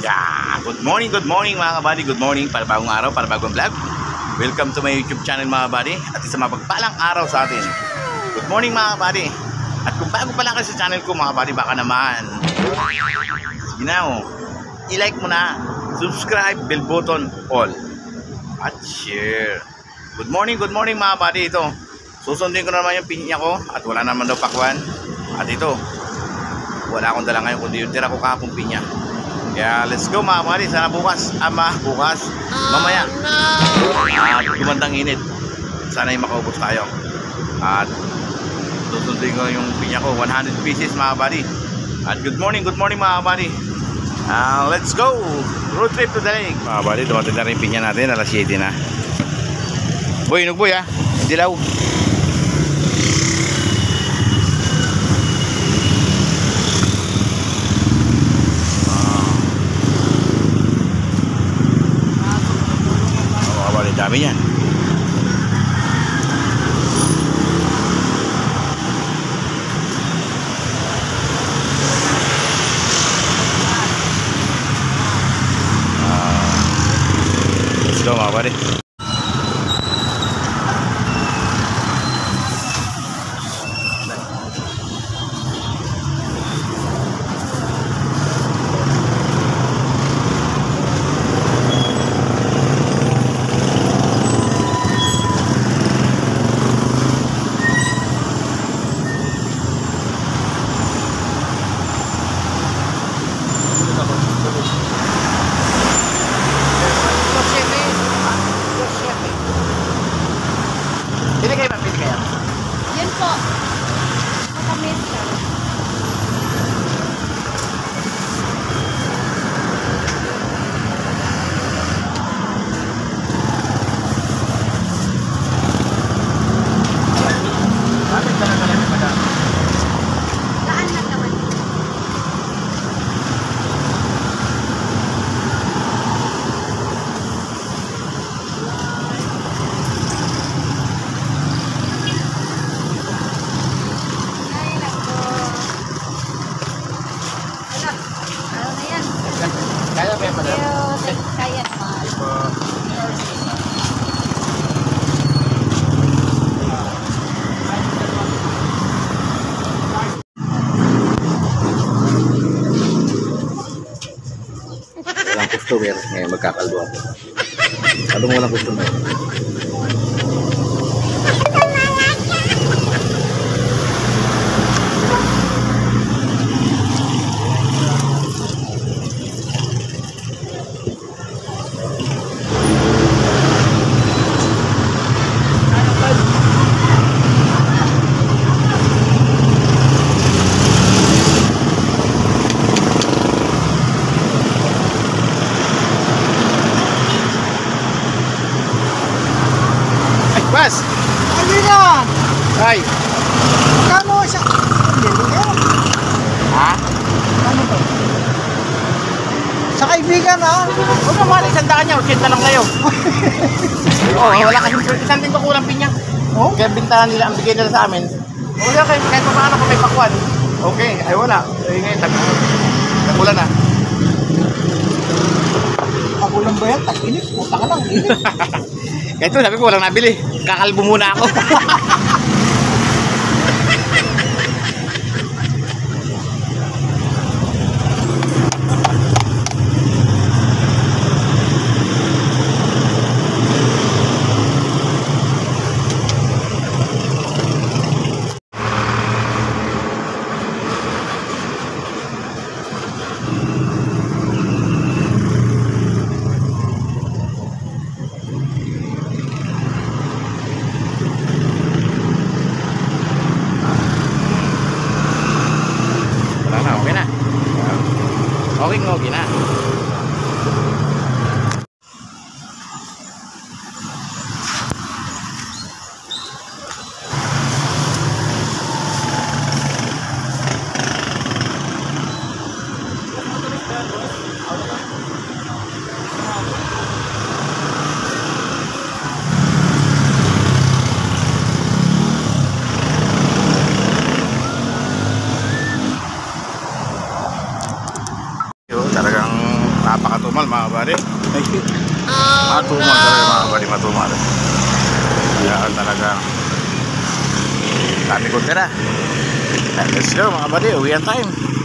Yeah, good morning mga kabady. Good morning para bagong araw, para bagong vlog. Welcome to my YouTube channel mga kabady. At isang mapagpalang araw sa atin. Good morning mga kabady. At kung bago pa lang kayo sa channel ko mga kabady, baka naman sige na oh, i-like mo na, subscribe, bell button, all, at share. Good morning mga kabady. Ito, susundin ko na naman yung pinya ko. At wala naman daw pakwan. At ito, wala akong dala ngayon kundi yung tira ko kahapong pinya. Kaya let's go mga kabady. Sana bukas, mamaya at gumandang init, sana yung makaubos tayo. At susundin ko yung pinya ko, 100 pieces mga kabady. At good morning mga kabady. Let's go, road trip to the lake mga kabady. Dumating na rin pinya natin, alas 7 na. Boy, nugboy dilaw. Dami yan. Let's go mga buddy. Yan po. Matamis siya. Laan lang naman. Kaya ba yan madam? Kaya naman. Walang customer, ngayon magkakalbo ako. Anong walang customer? Bas! Hindi na! Ay! Kano siya? Ha? Ano to? Sa kaibigan ha? Huwag naman, isang daan niya, 80 lang kayo. Oo, wala kasing isang din ko kulang pinya. Oh? Kaya bintahan nila, ang bigay nila sa amin. Wala kayo, kahit pa paano kung may pakwan. Okay, ay wala. Ay ngayon, tag-ulan na. Pagulang ba yan? Tag-init? Puta ka lang, init. Kaya ito, sabi ko walang nabili. Kakalbo muna ako. Okay na. matumal mga buddy. Matumal talaga mga buddy, matumal. Yan talaga. Dami ko tira. Let's go mga buddy, uwian time.